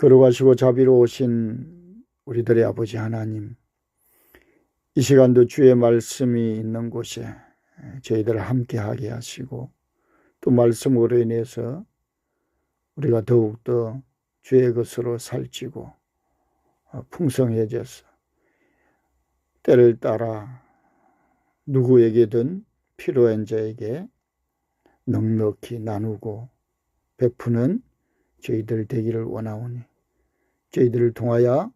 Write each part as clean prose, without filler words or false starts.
걸어가시고 자비로우신 우리들의 아버지 하나님, 이 시간도 주의 말씀이 있는 곳에 저희들을 함께하게 하시고, 또 말씀으로 인해서 우리가 더욱더 주의 것으로 살찌고 풍성해져서 때를 따라 누구에게든 필요한 자에게 넉넉히 나누고 베푸는 저희들 되기를 원하오니 저희들을 통하여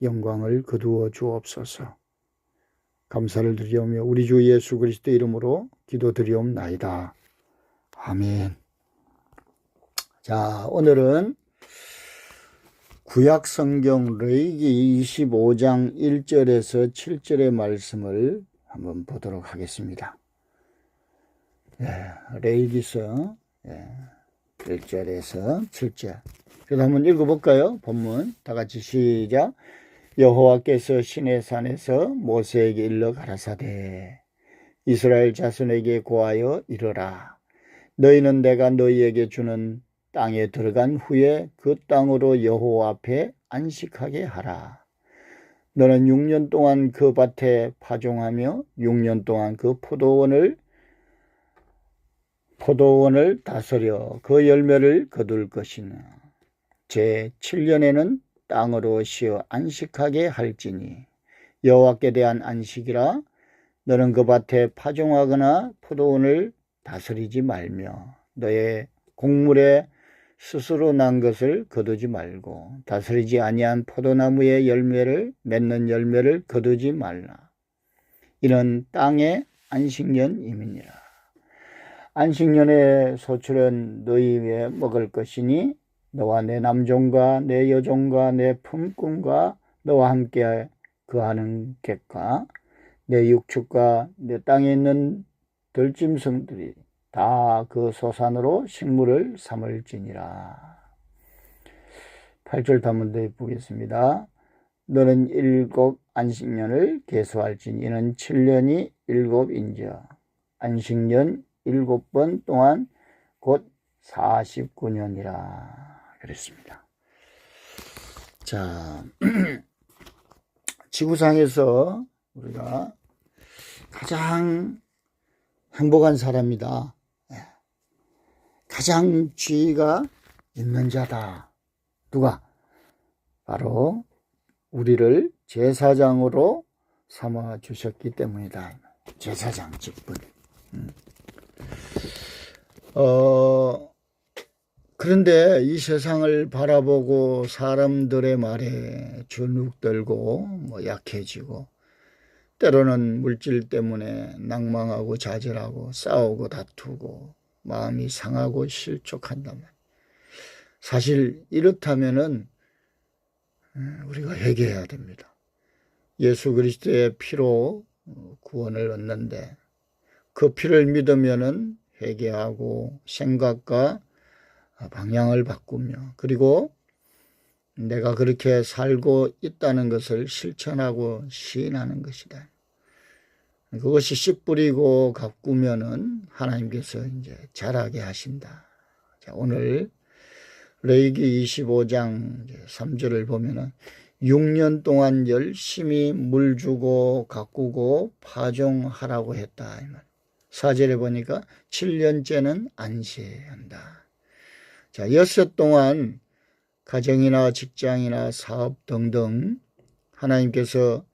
영광을 거두어 주옵소서. 감사를 드리오며 우리 주 예수 그리스도 이름으로 기도드리옵나이다. 아멘. 자, 오늘은 구약 성경 레위기 25장 1절에서 7절의 말씀을 한번 보도록 하겠습니다. 레위기서 1절에서 7절. 그래서 한번 읽어볼까요? 본문 다 같이 시작. 여호와께서 시내산에서 모세에게 일러 가라사대 이스라엘 자손에게 고하여 이르라. 너희는 내가 너희에게 주는 땅에 들어간 후에 그 땅으로 여호와 앞에 안식하게 하라. 너는 6년 동안 그 밭에 파종하며 6년 동안 그 포도원을 다스려 그 열매를 거둘 것이나 제 7년에는 땅으로 쉬어 안식하게 할지니 여호와께 대한 안식이라. 너는 그 밭에 파종하거나 포도원을 다스리지 말며 너의 곡물에 스스로 난 것을 거두지 말고 다스리지 아니한 포도나무의 열매를 맺는 열매를 거두지 말라. 이는 땅의 안식년임이니라. 안식년의 소출은 너희 위에 먹을 것이니 너와 내 남종과 내 여종과 내 품꾼과 너와 함께 거하는 객과 내 육축과 내 땅에 있는 들짐승들이 다 그 소산으로 식물을 삼을지니라. 8절 단문도 보겠습니다. 너는 7 안식년을 계수할지니 이는 7년이 7인저 안식년 7번 동안 곧 49년이라 그랬습니다. 자, 지구상에서 우리가 가장 행복한 사람이다, 가장 지혜가 있는 자다. 누가? 바로 우리를 제사장으로 삼아 주셨기 때문이다. 제사장 직분. 그런데 이 세상을 바라보고 사람들의 말에 주눅들고 약해지고 때로는 물질 때문에 낭망하고 좌절하고 싸우고 다투고 마음이 상하고 실족한단 말이에요. 사실 이렇다면은 우리가 회개해야 됩니다. 예수 그리스도의 피로 구원을 얻는데 그 피를 믿으면은 회개하고 생각과 방향을 바꾸며 그리고 내가 그렇게 살고 있다는 것을 실천하고 시인하는 것이다. 그것이 씨 뿌리고 가꾸면은 하나님께서 이제 자라게 하신다. 자, 오늘 레위기 25장 3절을 보면은 6년 동안 열심히 물 주고 가꾸고 파종하라고 했다. 4절에 보니까 7년째는 안식한다. 자, 6 동안 가정이나 직장이나 사업 등등 하나님께서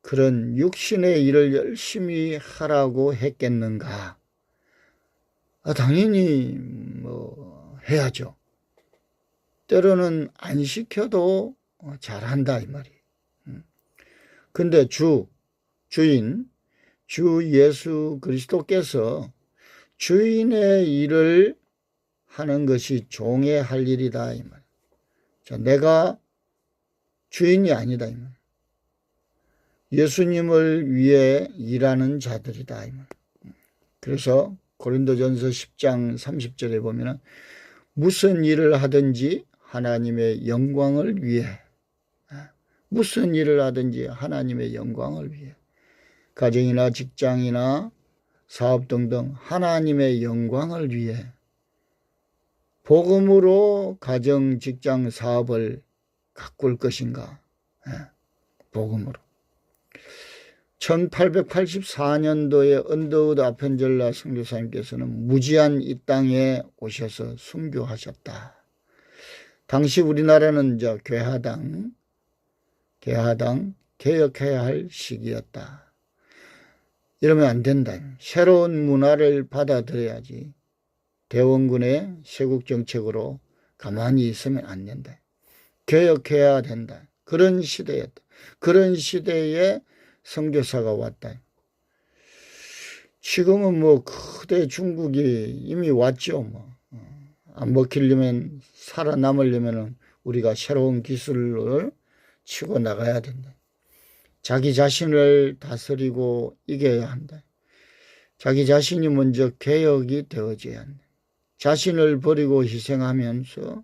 그런 육신의 일을 열심히 하라고 했겠는가? 당연히 해야죠. 때로는 안 시켜도 잘한다 이 말이에요. 근데 주인 주 예수 그리스도께서 주인의 일을 하는 것이 종의 할 일이다 이 말이에요. 자, 내가 주인이 아니다 이 말이에요. 예수님을 위해 일하는 자들이다 이 말이에요. 그래서 고린도전서 10장 30절에 보면은 무슨 일을 하든지 하나님의 영광을 위해, 무슨 일을 하든지 하나님의 영광을 위해, 가정이나 직장이나 사업 등등 하나님의 영광을 위해 복음으로 가정, 직장, 사업을 가꿀 것인가? 복음으로. 1884년도에 언더우드 아펜젤라 선교사님께서는 무지한 이 땅에 오셔서 순교하셨다. 당시 우리나라는 개하당 개혁해야 할 시기였다. 이러면 안 된다. 새로운 문화를 받아들여야지. 대원군의 세국 정책으로 가만히 있으면 안 된다. 개혁해야 된다. 그런 시대였다. 그런 시대에 선교사가 왔다. 지금은 뭐 그대 중국이 이미 왔죠. 안 먹히려면, 살아남으려면 우리가 새로운 기술을 치고 나가야 된다. 자기 자신을 다스리고 이겨야 한다. 자기 자신이 먼저 개혁이 되어져야 한다. 자신을 버리고 희생하면서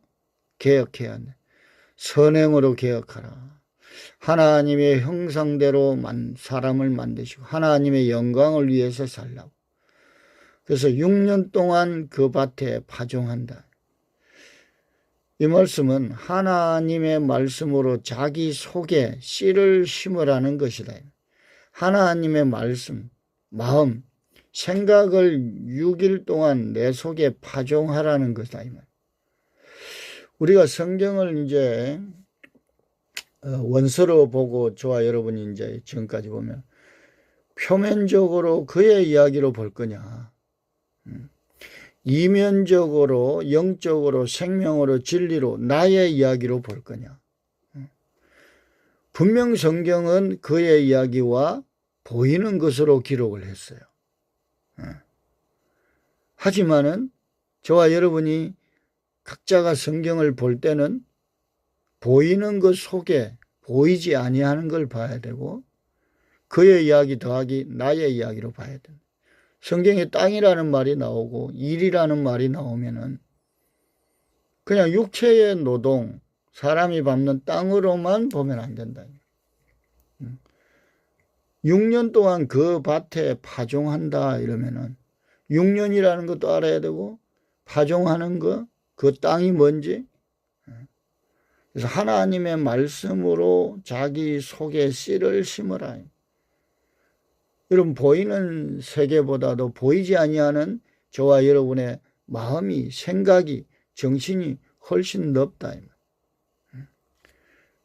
개혁해야 한다. 선행으로 개혁하라. 하나님의 형상대로 사람을 만드시고 하나님의 영광을 위해서 살라고. 그래서 6년 동안 그 밭에 파종한다. 이 말씀은 하나님의 말씀으로 자기 속에 씨를 심으라는 것이다. 하나님의 말씀, 마음, 생각을 6일 동안 내 속에 파종하라는 것이다. 우리가 성경을 이제 원서로 보고 저와 여러분이 이제 지금까지 보면 표면적으로 그의 이야기로 볼 거냐, 이면적으로 영적으로 생명으로 진리로 나의 이야기로 볼 거냐. 분명 성경은 그의 이야기와 보이는 것으로 기록을 했어요. 하지만은 저와 여러분이 각자가 성경을 볼 때는 보이는 것 속에 보이지 아니하는 걸 봐야 되고 그의 이야기 더하기 나의 이야기로 봐야 된다. 성경에 땅이라는 말이 나오고 일이라는 말이 나오면은 그냥 육체의 노동, 사람이 밟는 땅으로만 보면 안 된다. 6년 동안 그 밭에 파종한다 이러면은 6년이라는 것도 알아야 되고 파종하는 거, 그 땅이 뭔지. 그래서 하나님의 말씀으로 자기 속에 씨를 심으라. 여러분, 보이는 세계보다도 보이지 아니하는 저와 여러분의 마음이, 생각이, 정신이 훨씬 넓다.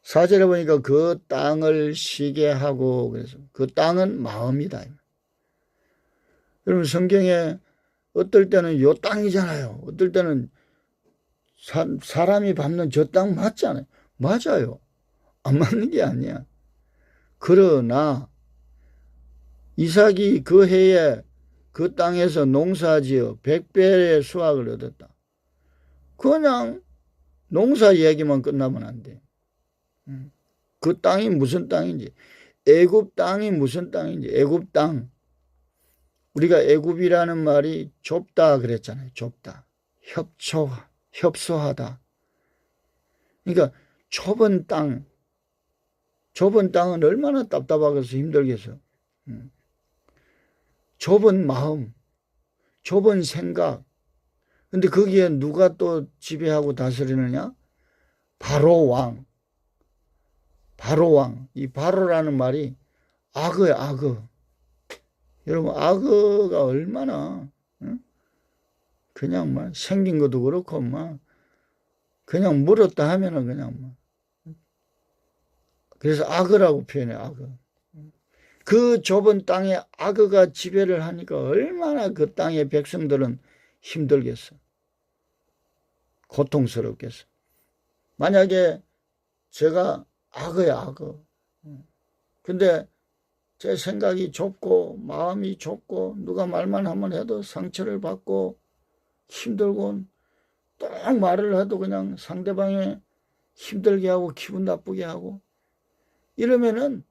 4절에 보니까 그 땅을 쉬게 하고, 그래서 그 땅은 마음이다. 여러분, 성경에 어떨 때는 요 땅이잖아요. 어떨 때는 사람이 밟는 저 땅 맞잖아요. 맞아요. 안 맞는 게 아니야. 그러나 이삭이 그 해에 그 땅에서 농사지어 100배의 수확을 얻었다. 그냥 농사 얘기만 끝나면 안 돼. 그 땅이 무슨 땅인지, 애굽 땅이 무슨 땅인지, 애굽 땅. 우리가 애굽이라는 말이 좁다 그랬잖아요. 좁다. 협소하다. 그러니까 좁은 땅. 좁은 땅은 얼마나 답답하겠어, 힘들겠어. 좁은 마음, 좁은 생각. 근데 거기에 누가 또 지배하고 다스리느냐? 바로 왕. 바로 왕. 이 바로라는 말이 악어야, 악어. 여러분, 악어가 얼마나 그냥 막 생긴 것도 그렇고 막 그냥 물었다 하면은 그냥 막. 그래서 악어라고 표현해, 악어. 그 좁은 땅에 악어가 지배를 하니까 얼마나 그 땅의 백성들은 힘들겠어. 고통스럽겠어. 만약에 제가 악어야, 악어. 근데 제 생각이 좁고 마음이 좁고 누가 말만 한번 해도 상처를 받고 힘들고 딱 말을 해도 그냥 상대방이 힘들게 하고 기분 나쁘게 하고 이러면은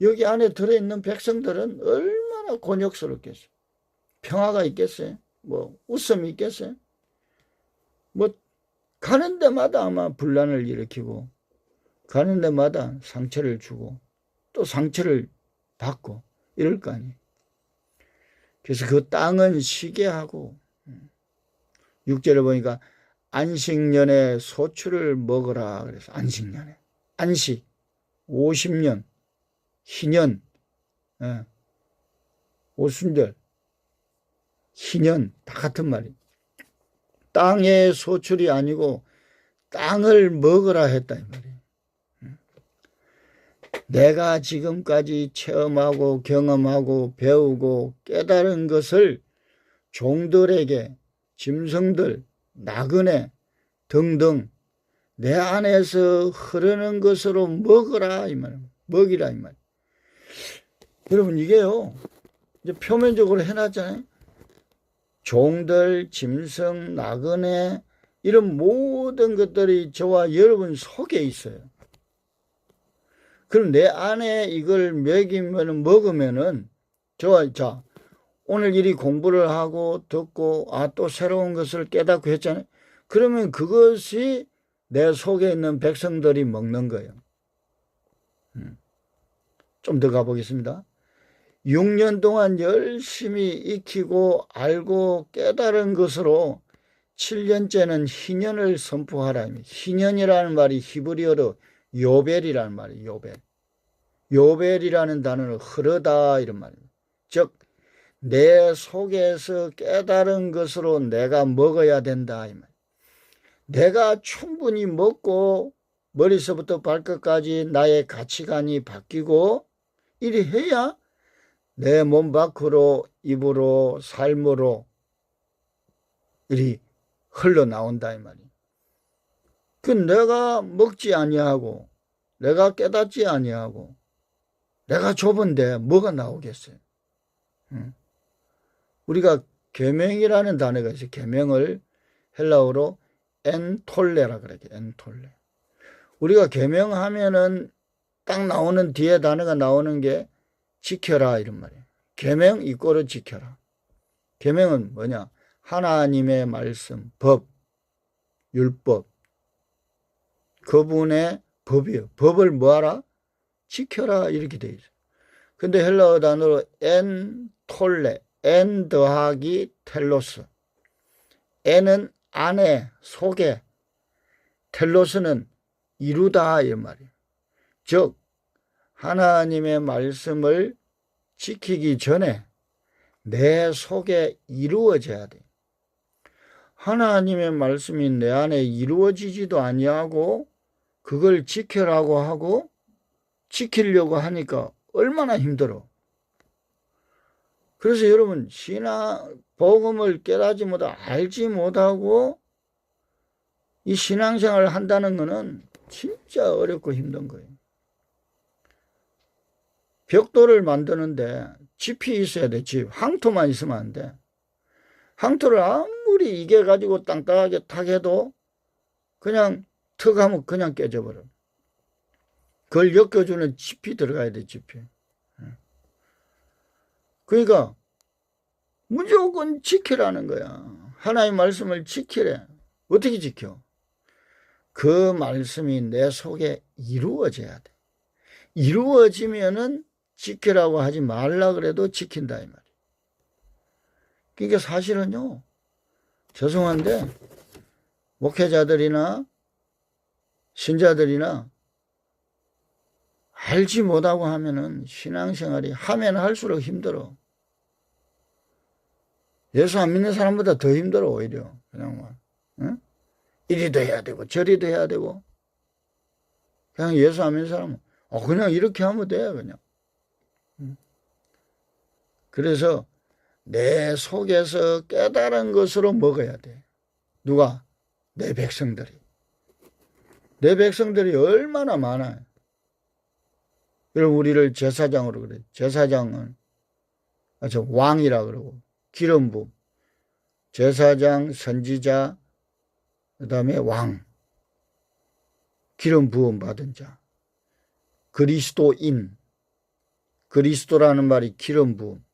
여기 안에 들어있는 백성들은 얼마나 곤욕스럽겠어요. 평화가 있겠어요? 뭐 웃음이 있겠어요? 뭐 가는 데마다 아마 분란을 일으키고 가는 데마다 상처를 주고 또 상처를 받고 이럴 거 아니에요. 그래서 그 땅은 쉬게 하고 6절에 보니까 안식년에 소출을 먹으라. 그래서 안식년에. 안식, 50년, 희년, 오순절, 희년 다 같은 말이에요. 땅의 소출이 아니고 땅을 먹으라 했다 이 말이에요. 내가 지금까지 체험하고 경험하고 배우고 깨달은 것을 종들에게, 짐승들, 나그네 등등 내 안에서 흐르는 것으로 먹으라 이 말이에요. 먹이라 이 말이에요. 여러분 이게요, 이제 표면적으로 해놨잖아요. 종들, 짐승, 나그네 이런 모든 것들이 저와 여러분 속에 있어요. 그럼 내 안에 이걸 먹으면은 자 오늘 이리 공부를 하고 듣고 또 새로운 것을 깨닫고 했잖아요. 그러면 그것이 내 속에 있는 백성들이 먹는 거예요. 좀 더 가보겠습니다. 6년 동안 열심히 익히고 알고 깨달은 것으로 7년째는 희년을 선포하라. 희년이라는 말이 히브리어로 요벨이라는 말이에요. 요벨. 요벨이라는 단어는 흐르다 이런 말입니다. 즉 내 속에서 깨달은 것으로 내가 먹어야 된다 이 말. 내가 충분히 먹고 머리서부터 발끝까지 나의 가치관이 바뀌고 이리 해야 내 몸 밖으로 입으로 삶으로 이리 흘러나온다 이 말이에요. 그 내가 먹지 아니하고 내가 깨닫지 아니하고 내가 좁은데 뭐가 나오겠어요? 우리가 계명이라는 단어가 있어요. 계명을 헬라어로 엔톨레라 그래요. 엔톨레. 우리가 계명하면은 딱 나오는 뒤에 단어가 나오는 게 지켜라 이런 말이에요. 계명 이꼬르 지켜라. 계명은 뭐냐? 하나님의 말씀, 법, 율법. 그분의 법이에요. 법을 뭐하라? 지켜라 이렇게 되어 있어요. 근데 헬라어 단어로 엔톨레, 엔 더하기 텔로스. 엔은 안에, 속에, 텔로스는 이루다 이 말이에요. 즉 하나님의 말씀을 지키기 전에 내 속에 이루어져야 돼. 하나님의 말씀이 내 안에 이루어지지도 아니하고 그걸 지키라고 하고 지키려고 하니까 얼마나 힘들어. 그래서 여러분 복음을 깨닫지 못하고 알지 못하고 이 신앙생활을 한다는 것은 진짜 어렵고 힘든 거예요. 벽돌을 만드는데 짚이 있어야 돼. 짚. 항토만 있으면 안 돼. 항토를 아무리 이겨가지고 땅땅하게 탁 해도 그냥 턱 하면 그냥 깨져버려. 그걸 엮어주는 짚이 들어가야 돼. 짚이. 그러니까 무조건 지키라는 거야. 하나님의 말씀을 지키래. 어떻게 지켜? 그 말씀이 내 속에 이루어져야 돼. 이루어지면은 지키라고 하지 말라 그래도 지킨다 이 말이에요. 그러니까 사실은요, 죄송한데 목회자들이나 신자들이나 알지 못하고 하면은 신앙생활이 하면 할수록 힘들어. 예수 안 믿는 사람보다 더 힘들어 오히려. 그냥 막 응? 이리도 해야 되고 저리도 해야 되고. 그냥 예수 안 믿는 사람은 그냥 이렇게 하면 돼 그냥. 그래서 내 속에서 깨달은 것으로 먹어야 돼. 누가? 내 백성들이. 내 백성들이 얼마나 많아요. 여러분 우리를 제사장으로 그래. 제사장은 왕이라 그러고 기름 부음. 제사장, 선지자, 그 다음에 왕. 기름 부음 받은 자. 그리스도인. 그리스도라는 말이 기름 부음.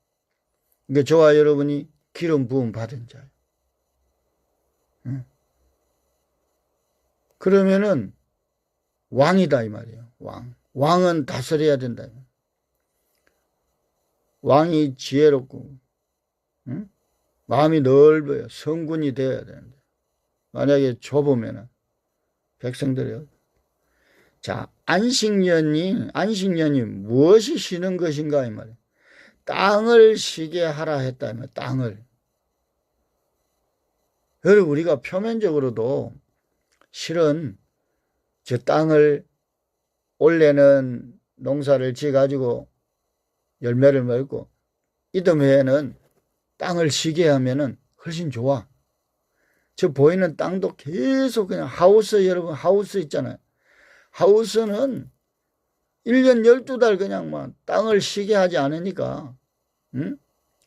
그러니까 저와 여러분이 기름 부음 받은 자예요. 그러면은 왕이다 이 말이에요. 왕. 왕은 다스려야 된다. 왕이 지혜롭고 마음이 넓어요. 성군이 되어야 되는데 만약에 좁으면은 백성들이요. 자, 안식년이 무엇이 쉬는 것인가 이 말이에요. 땅을 쉬게 하라 했다면 땅을. 여러분 우리가 표면적으로도 실은 저 땅을 올해는 농사를 지어가지고 열매를 맺고 이듬해에는 땅을 쉬게 하면은 훨씬 좋아. 저 보이는 땅도 계속 그냥 하우스, 여러분 하우스 있잖아요. 하우스는 1년 12달 그냥 막 땅을 쉬게 하지 않으니까, 응?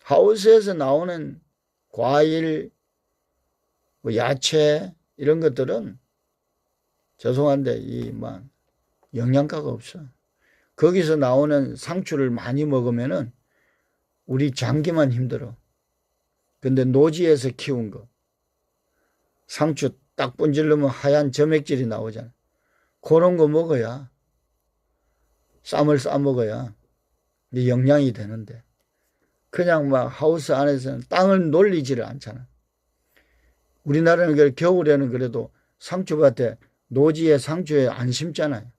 하우스에서 나오는 과일, 뭐 야채, 이런 것들은 죄송한데, 막 영양가가 없어. 거기서 나오는 상추를 많이 먹으면은 우리 장기만 힘들어. 근데 노지에서 키운 거, 상추 딱 분질르면 하얀 점액질이 나오잖아. 그런 거 먹어야, 쌈을 싸 먹어야 영양이 되는데, 그냥 막 하우스 안에서는 땅을 놀리지를 않잖아. 우리나라는 겨울에는 그래도 상추밭에 노지에 상추에 안 심잖아요.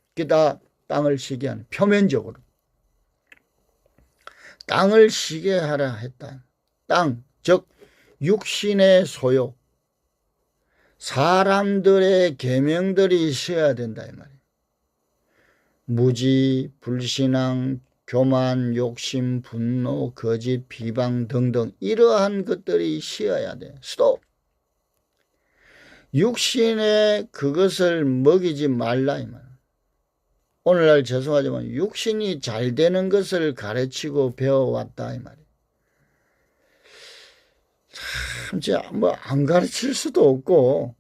그게 다 땅을 쉬게 하는, 표면적으로 땅을 쉬게 하라 했다. 땅, 즉 육신의 소욕, 사람들의 계명들이 쉬어야 된다 이 말이에요. 무지, 불신앙, 교만, 욕심, 분노, 거짓, 비방 등등 이러한 것들이 쉬어야 돼. 스톱. 육신에 그것을 먹이지 말라 이 말. 오늘날 죄송하지만 육신이 잘 되는 것을 가르치고 배워왔다 이 말이에요. 참, 뭐 안 가르칠 수도 없고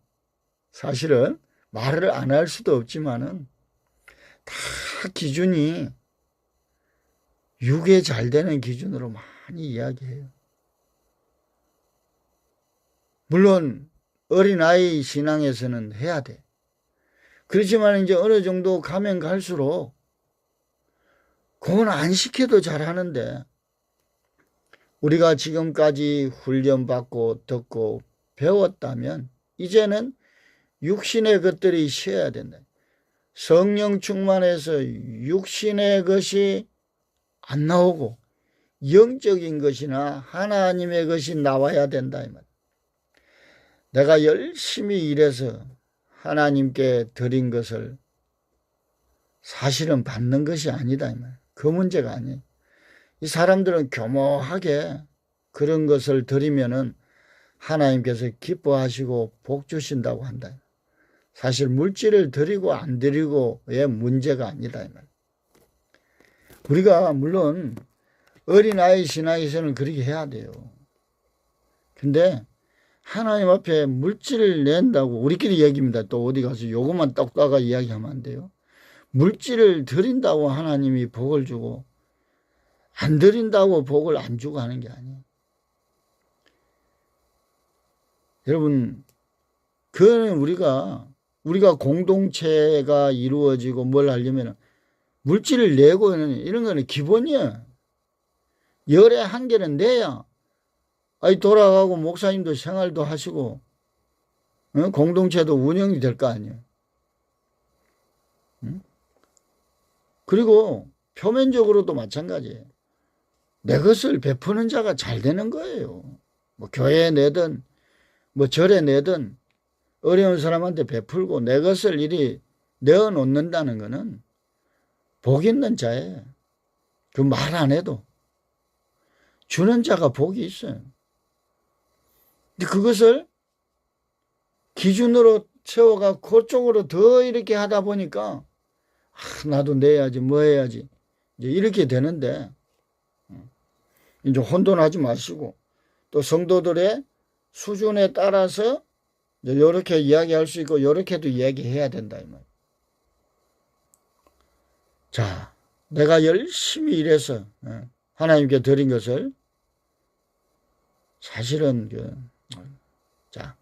사실은 말을 안 할 수도 없지만은 다 기준이 육에 잘 되는 기준으로 많이 이야기해요. 물론 어린아이 신앙에서는 해야 돼. 그렇지만 이제 어느 정도 가면 갈수록 그건 안 시켜도 잘하는데 우리가 지금까지 훈련받고 듣고 배웠다면 이제는 육신의 것들이 쉬어야 된다. 성령 충만해서 육신의 것이 안 나오고 영적인 것이나 하나님의 것이 나와야 된다. 이 말. 내가 열심히 일해서 하나님께 드린 것을 사실은 받는 것이 아니다. 이 말. 그 문제가 아니에요. 이 사람들은 교묘하게 그런 것을 드리면은 하나님께서 기뻐하시고 복 주신다고 한다. 사실 물질을 드리고 안 드리고의 문제가 아니다. 이 말. 우리가 물론 어린아이 신앙에서는 그렇게 해야 돼요. 근데 하나님 앞에 물질을 낸다고 우리끼리 얘기입니다. 또 어디 가서 요것만 떡다가 이야기하면 안 돼요. 물질을 드린다고 하나님이 복을 주고 안 드린다고 복을 안 주고 하는 게 아니에요. 여러분, 그거는 우리가 공동체가 이루어지고 뭘 하려면 물질을 내고 이런 거는 기본이야. 열에 한 개는 내야 돌아가고 목사님도 생활도 하시고 공동체도 운영이 될 거 아니에요. 그리고 표면적으로도 마찬가지예요. 내 것을 베푸는 자가 잘 되는 거예요. 뭐 교회에 내든 뭐 절에 내든 어려운 사람한테 베풀고 내 것을 이리 내어놓는다는 것은 복 있는 자예요. 그 말 안 해도 주는 자가 복이 있어요. 근데 그것을 기준으로 세워가 그쪽으로 더 이렇게 하다 보니까 나도 내야지 뭐 해야지 이제 이렇게 되는데 이제 혼돈하지 마시고 또 성도들의 수준에 따라서 이렇게 이야기할 수 있고 이렇게도 이야기해야 된다 이 말. 자, 내가 열심히 일해서 하나님께 드린 것을 사실은 자,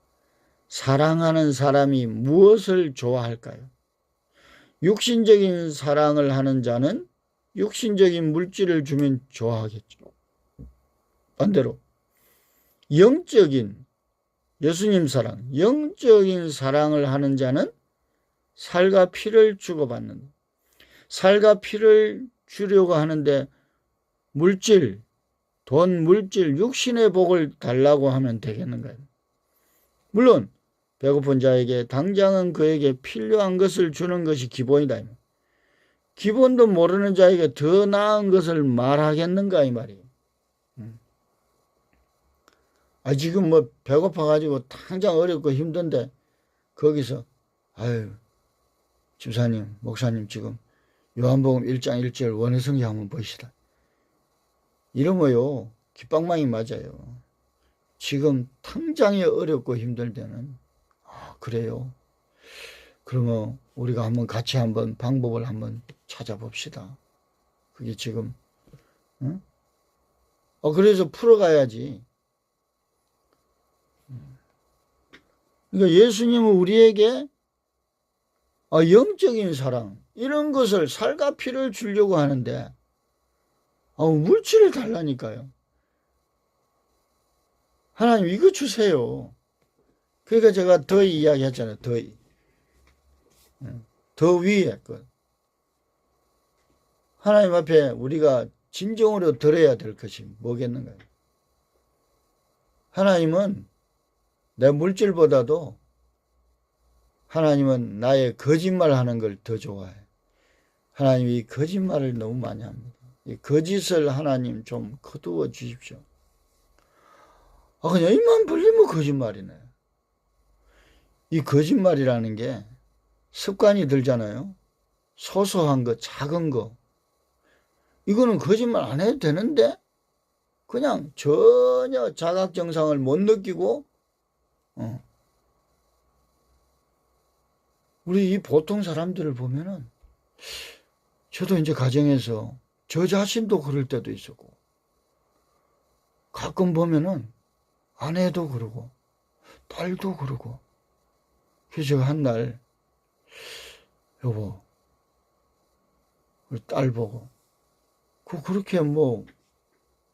사랑하는 사람이 무엇을 좋아할까요? 육신적인 사랑을 하는 자는 육신적인 물질을 주면 좋아하겠죠. 반대로 영적인 예수님 사랑, 영적인 사랑을 하는 자는 살과 피를 주고받는다. 살과 피를 주려고 하는데 물질, 돈, 물질, 육신의 복을 달라고 하면 되겠는가요? 물론 배고픈 자에게 당장은 그에게 필요한 것을 주는 것이 기본이다. 기본도 모르는 자에게 더 나은 것을 말하겠는가 이 말이에요. 지금 뭐 배고파가지고 당장 어렵고 힘든데 거기서 아유 집사님, 목사님 지금 요한복음 1장 1절 원해성경 한번 보시다. 이러면요 깃방망이 맞아요. 지금 당장에 어렵고 힘들 때는 그래요. 그러면 우리가 한번 같이 한번 방법을 한번 찾아봅시다. 그게 지금 응? 그래서 풀어가야지. 그러니까 예수님은 우리에게 영적인 사랑 이런 것을 살과 피를 주려고 하는데 물질을 달라니까요. 하나님 이거 주세요. 그러니까 제가 더 이야기했잖아요. 더 위에 것. 하나님 앞에 우리가 진정으로 들어야 될 것이 뭐겠는가요? 하나님은 내 물질보다도 하나님은 나의 거짓말하는 걸 더 좋아해. 하나님이 거짓말을 너무 많이 합니다. 이 거짓을 하나님 좀 거두어 주십시오. 그냥 입만 벌리면 거짓말이네. 이 거짓말이라는 게 습관이 들잖아요. 소소한 거, 작은 거. 이거는 거짓말 안 해도 되는데 그냥 전혀 자각정상을 못 느끼고 우리 이 보통 사람들을 보면은 저도 이제 가정에서 저 자신도 그럴 때도 있었고 가끔 보면은 아내도 그러고 딸도 그러고 그래서 제가 한날 여보 우리 딸 보고 그렇게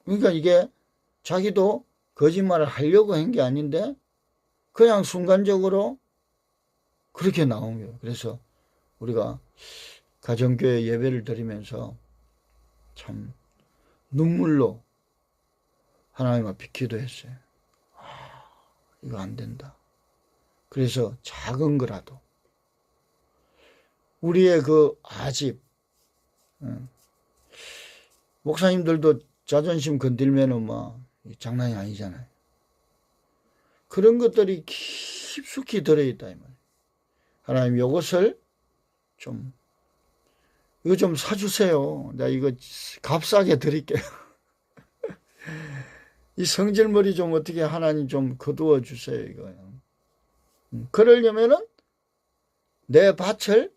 그러니까 이게 자기도 거짓말을 하려고 한 게 아닌데 그냥 순간적으로 그렇게 나온 거예요. 그래서 우리가 가정교회 예배를 드리면서 참 눈물로 하나님 앞에 기도했어요. 이거 안 된다. 그래서 작은 거라도 우리의 그 아집 목사님들도 자존심 건들면은 장난이 아니잖아요. 그런 것들이 깊숙이 들어있다 이 말이에요. 하나님 이것을 이거 좀 사주세요. 내가 이거 값싸게 드릴게요. 이 성질머리 좀 어떻게 하나님 좀 거두어 주세요 이거요. 그러려면은 내 밭을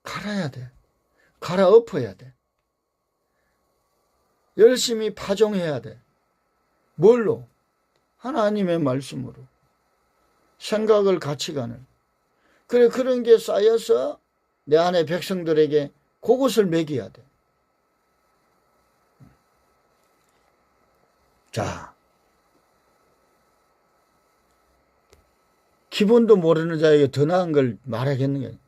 갈아야 돼. 갈아엎어야 돼. 열심히 파종해야 돼. 뭘로? 하나님의 말씀으로. 생각을 가치관을. 그래 그런 게 쌓여서 내 안에 백성들에게 그것을 먹여야 돼. 자, 기본도 모르는 자에게 더 나은 걸 말하겠는가?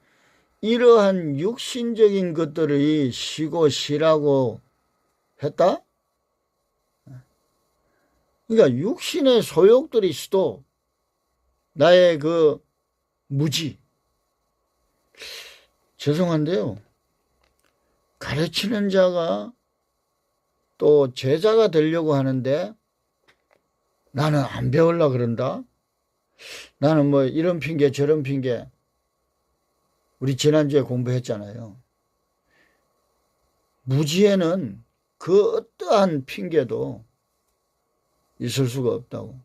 이러한 육신적인 것들이 쉬고 쉬라고 했다? 그러니까 육신의 소욕들이 있어도 나의 그 무지. 죄송한데요. 가르치는 자가 또 제자가 되려고 하는데 나는 안 배우려고 그런다. 나는 이런 핑계 저런 핑계. 우리 지난주에 공부했잖아요. 무지에는 그 어떠한 핑계도 있을 수가 없다고.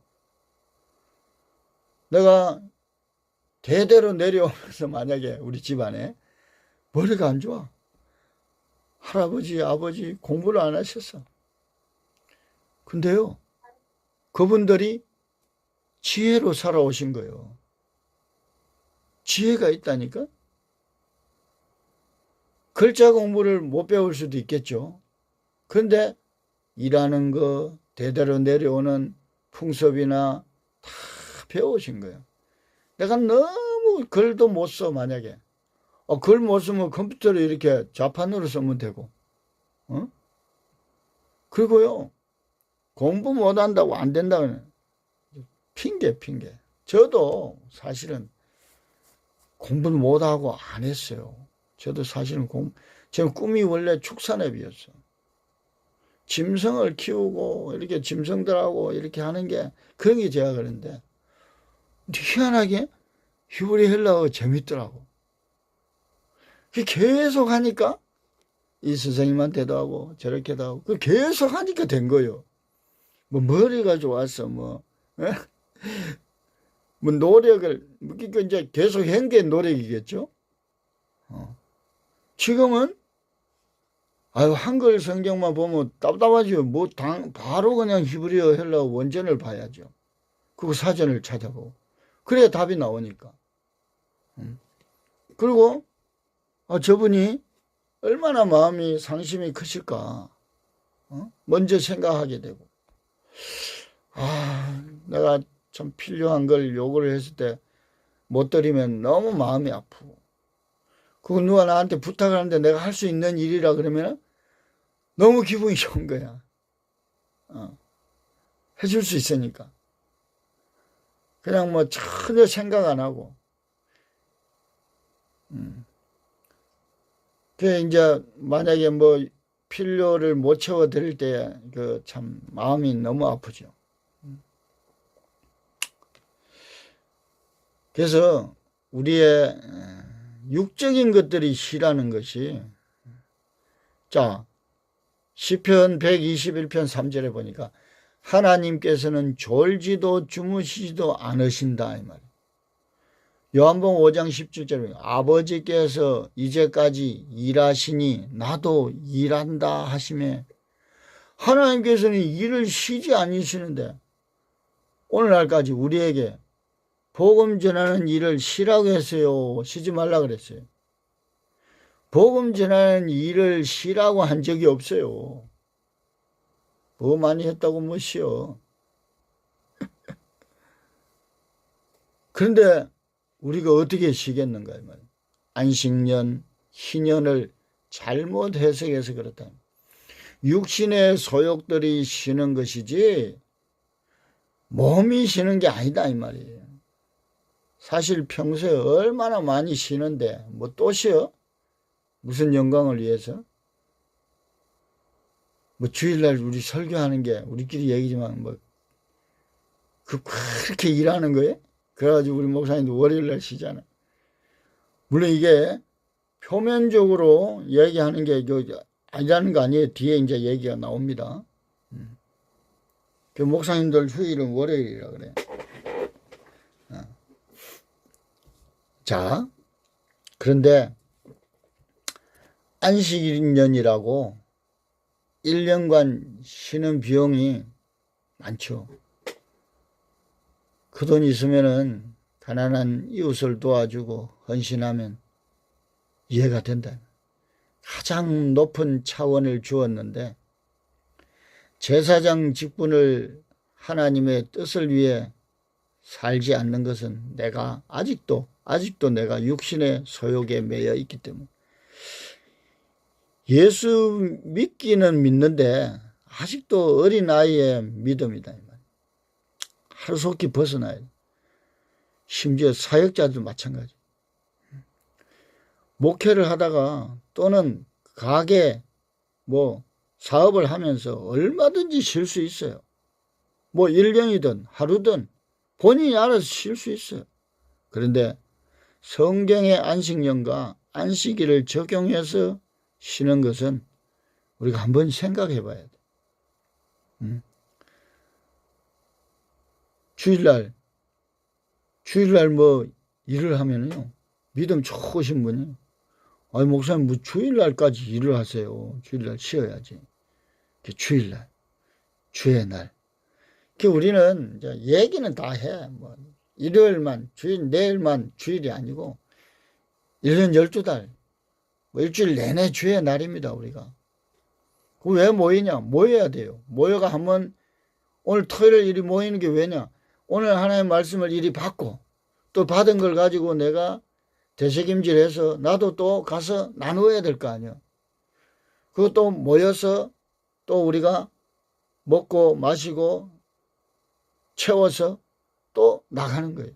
내가 대대로 내려오면서 만약에 우리 집안에 머리가 안 좋아. 할아버지, 아버지 공부를 안 하셨어. 근데요, 그분들이 지혜로 살아오신 거예요. 지혜가 있다니까? 글자 공부를 못 배울 수도 있겠죠. 그런데 일하는 거, 대대로 내려오는 풍습이나 다 배우신 거예요. 내가 너무 글도 못 써, 만약에. 글 못 쓰면 컴퓨터로 이렇게 좌판으로 쓰면 되고. 그리고요, 공부 못 한다고 안 된다고. 핑계. 저도 사실은 공부를 못 하고 안 했어요. 저도 사실은 제 꿈이 원래 축산업이었어. 짐승을 키우고, 이렇게 짐승들하고 이렇게 하는 게, 그런 게 제가 그런데, 희한하게 히브리 헬라어가 재밌더라고. 계속 하니까, 이 선생님한테도 하고, 저렇게도 하고, 계속 하니까 된 거예요. 뭐, 머리가 좋았어, 뭐, 뭐, 노력을, 이제 계속 한 게 노력이겠죠? 지금은, 한글 성경만 보면 답답하죠. 바로 그냥 히브리어 헬라어 원전을 봐야죠. 그리고 사전을 찾아보고. 그래야 답이 나오니까. 그리고, 저분이 얼마나 마음이 상심이 크실까. 먼저 생각하게 되고. 내가 참 필요한 걸 요구를 했을 때 못 드리면 너무 마음이 아프고. 그거 누가 나한테 부탁을 하는데 내가 할 수 있는 일이라 그러면 너무 기분이 좋은 거야. 해줄 수 있으니까. 그냥 뭐 전혀 생각 안 하고. 그 이제 만약에 뭐 필요를 못 채워 드릴 때 그 참 마음이 너무 아프죠. 그래서 우리의 육적인 것들이 싫어하는 것이, 자, 시편 121편 3절에 보니까 하나님께서는 졸지도 주무시지도 않으신다 이 말이에요. 요한복음 5장 17절에 아버지께서 이제까지 일하시니 나도 일한다 하시매, 하나님께서는 일을 쉬지 않으시는데 오늘날까지 우리에게 복음 전하는 일을 쉬라고 했어요? 쉬지 말라 그랬어요? 복음 전하는 일을 쉬라고 한 적이 없어요. 뭐 많이 했다고 뭐 쉬어. 그런데 우리가 어떻게 쉬겠는가 이 말이에요. 안식년, 희년을 잘못 해석해서 그렇다. 육신의 소욕들이 쉬는 것이지 몸이 쉬는 게 아니다 이 말이에요. 사실 평소에 얼마나 많이 쉬는데 뭐 또 쉬어? 무슨 영광을 위해서? 뭐 주일날 우리 설교하는 게 우리끼리 얘기지만 뭐 그렇게 일하는 거예요? 그래가지고 우리 목사님도 월요일날 쉬잖아. 물론 이게 표면적으로 얘기하는 게 아니라는 거 아니에요. 뒤에 이제 얘기가 나옵니다. 그 목사님들 휴일은 월요일이라 그래. 자, 그런데 안식년이라고 1년간 쉬는 비용이 많죠. 그 돈 있으면은 가난한 이웃을 도와주고 헌신하면 이해가 된다. 가장 높은 차원을 주었는데 제사장 직분을 하나님의 뜻을 위해 살지 않는 것은 내가 아직도 내가 육신의 소욕에 매여 있기 때문에, 예수 믿기는 믿는데 아직도 어린아이의 믿음이다. 하루속히 벗어나야 돼. 심지어 사역자도 마찬가지. 목회를 하다가 또는 가게 뭐 사업을 하면서 얼마든지 쉴 수 있어요. 뭐 1년이든 하루든 본인이 알아서 쉴 수 있어요. 그런데 성경의 안식년과 안식일을 적용해서 쉬는 것은 우리가 한번 생각해 봐야 돼. 주일날 뭐 일을 하면요, 믿음 좋으신 분이, 아니 목사님 뭐 주일날까지 일을 하세요? 주일날 쉬어야지. 주일날, 주의 날. 우리는 이제 얘기는 다 해. 뭐 일요일만 주일, 내일만 주일이 아니고 1년 12달, 뭐 일주일 내내 주의 날입니다. 우리가. 왜 모이냐? 모여야 돼요. 모여가 한번 오늘 토요일 이리 모이는 게 왜냐? 오늘 하나님의 말씀을 이리 받고 또 받은 걸 가지고 내가 되새김질해서 나도 또 가서 나누어야 될 거 아니야. 그것도 모여서 또 우리가 먹고 마시고 채워서 또 나가는 거예요.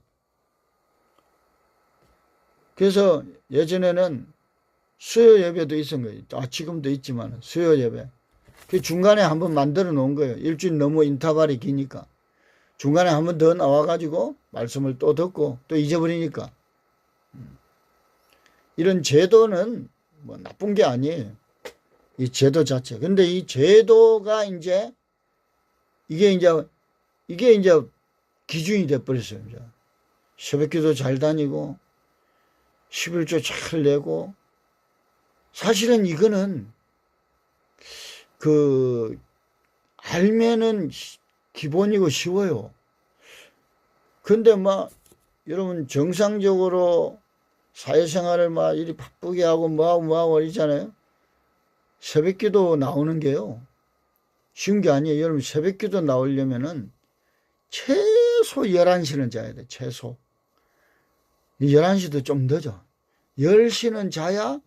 그래서 예전에는 수요 예배도 있었던 거예요. 지금도 있지만 수요 예배. 그 중간에 한번 만들어 놓은 거예요. 일주일 너무 인터벌이 기니까. 중간에 한번 더 나와가지고 말씀을 또 듣고 또 잊어버리니까. 이런 제도는 뭐 나쁜 게 아니에요. 이 제도 자체. 근데 이 제도가 이게 이제 기준이 돼버렸어요. 이제. 새벽기도 잘 다니고 11조 잘 내고 사실은 이거는 알면은 기본이고 쉬워요. 근데 여러분 정상적으로 사회생활을 이리 바쁘게 하고 뭐하고 이러잖아요. 새벽기도 나오는 게요. 쉬운 게 아니에요. 여러분 새벽기도 나오려면은 최소 11시는 자야 돼. 최소. 11시도 좀 늦어. 10시는 자야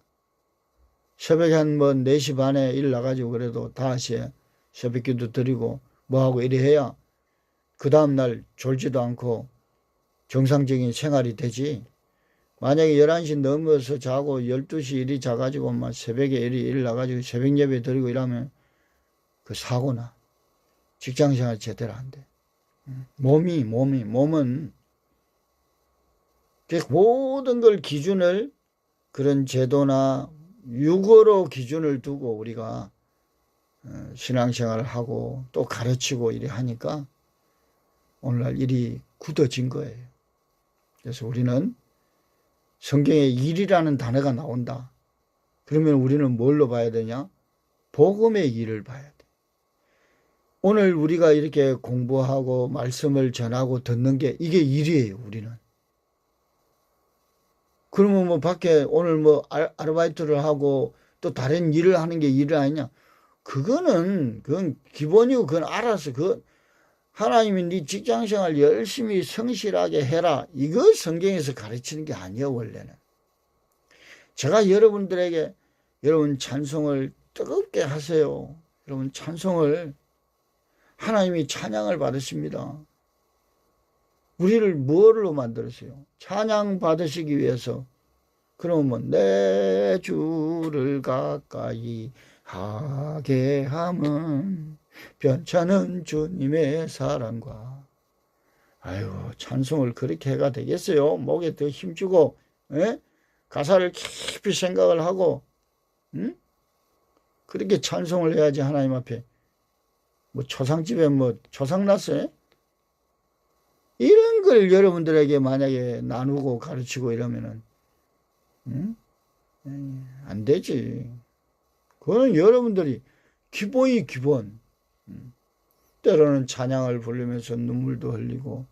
새벽에 한 4시 반에 일 나가지고 그래도 5시에 새벽기도 드리고 뭐하고 이래 해야 그 다음날 졸지도 않고 정상적인 생활이 되지. 만약에 11시 넘어서 자고 12시 이리 자가지고 새벽에 일 나가지고 새벽 예배 드리고 이러면 그 사고나. 직장생활 제대로 안 돼. 몸은 모든 걸 기준을 그런 제도나 육어로 기준을 두고 우리가 신앙생활을 하고 또 가르치고 이래 하니까 오늘날 일이 굳어진 거예요. 그래서 우리는 성경에 일이라는 단어가 나온다. 그러면 우리는 뭘로 봐야 되냐? 복음의 일을 봐야 돼. 오늘 우리가 이렇게 공부하고 말씀을 전하고 듣는 게 이게 일이에요, 우리는. 그러면 밖에 오늘 아르바이트를 하고 또 다른 일을 하는 게 일이 아니냐? 그건 기본이고 그건 알아서 하나님이 네 직장생활 열심히 성실하게 해라. 이거 성경에서 가르치는 게 아니에요, 원래는. 제가 여러분들에게 여러분 찬송을 뜨겁게 하세요. 여러분 찬송을 하나님이 찬양을 받으십니다. 우리를 뭐로 만들었어요? 찬양 받으시기 위해서. 그러면 내 주를 가까이 하게 함은 변찮은 주님의 사랑과. 아유, 찬송을 그렇게 해가 되겠어요? 목에 더 힘주고 가사를 깊이 생각을 하고 그렇게 찬송을 해야지. 하나님 앞에 초상집에 초상 났어요? 이런 걸 여러분들에게 만약에 나누고 가르치고 이러면은 안 되지. 그거는 여러분들이 기본이 기본. 때로는 찬양을 부르면서 눈물도 흘리고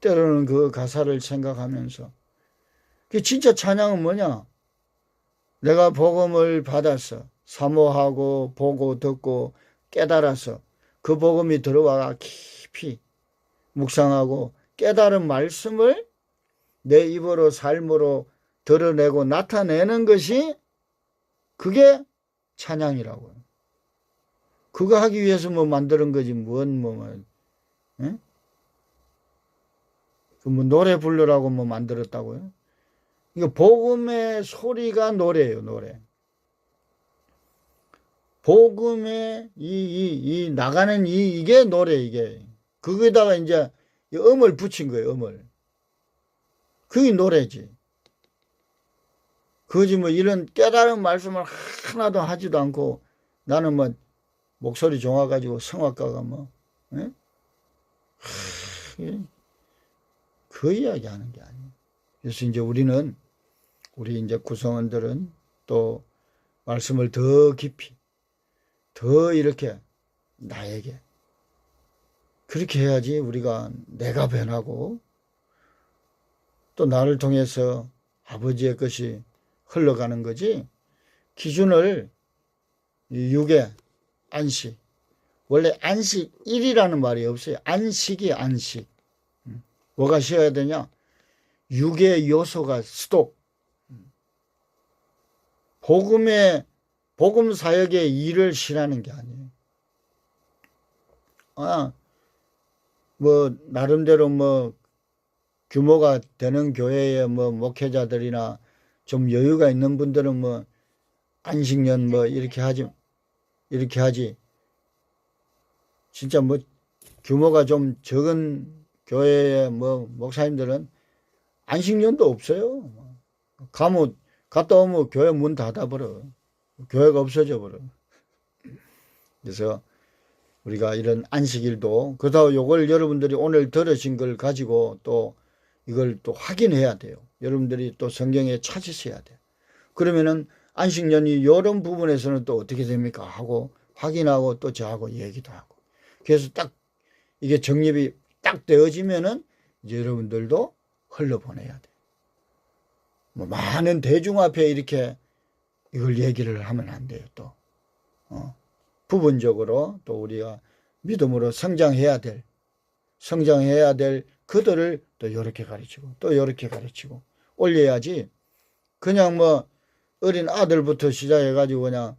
때로는 그 가사를 생각하면서. 진짜 찬양은 뭐냐? 내가 복음을 받아서 사모하고 보고 듣고 깨달아서 그 복음이 들어와 깊이 묵상하고 깨달은 말씀을 내 입으로 삶으로 드러내고 나타내는 것이 그게 찬양이라고요. 그거 하기 위해서 만드는 거지. 노래 부르라고 만들었다고요? 이거 복음의 소리가 노래예요, 노래. 복음의 이 나가는 이게 노래, 이게. 거기다가 이제 음을 붙인 거예요, 음을. 그게 노래지. 그지 이런 깨달은 말씀을 하나도 하지도 않고 나는 목소리 좋아가지고 성악가가 그 이야기 하는 게 아니에요. 그래서 이제 우리 이제 구성원들은 또 말씀을 더 깊이, 더 이렇게 나에게 그렇게 해야지 우리가 내가 변하고 또 나를 통해서 아버지의 것이 흘러가는 거지. 기준을 육의 안식, 원래 안식일이라는 말이 없어요. 안식이 안식. 뭐가 쉬어야 되냐? 육의 요소가 스톱. 복음 사역의 일을 쉬라는 게 아니에요. 뭐 나름대로 뭐 규모가 되는 교회의 뭐 목회자들이나 좀 여유가 있는 분들은 뭐 안식년 뭐 이렇게 하지. 진짜 뭐 규모가 좀 적은 교회의 뭐 목사님들은 안식년도 없어요. 갔다 오면 교회 문 닫아버려. 교회가 없어져 버려. 그래서 우리가 이런 안식일도, 그렇다고 요걸 여러분들이 오늘 들으신 걸 가지고 또 이걸 또 확인해야 돼요. 여러분들이 또 성경에 찾으셔야 돼요. 그러면은 안식년이 이런 부분에서는 또 어떻게 됩니까? 하고 확인하고 또 저하고 얘기도 하고. 그래서 딱 이게 정립이 딱 되어지면은 이제 여러분들도 흘러보내야 돼. 뭐 많은 대중 앞에 이렇게 이걸 얘기를 하면 안 돼요. 또 부분적으로 또 우리가 믿음으로 성장해야 될 그들을 또 이렇게 가르치고 또 이렇게 가르치고 올려야지. 그냥 뭐 어린 아들부터 시작해가지고 그냥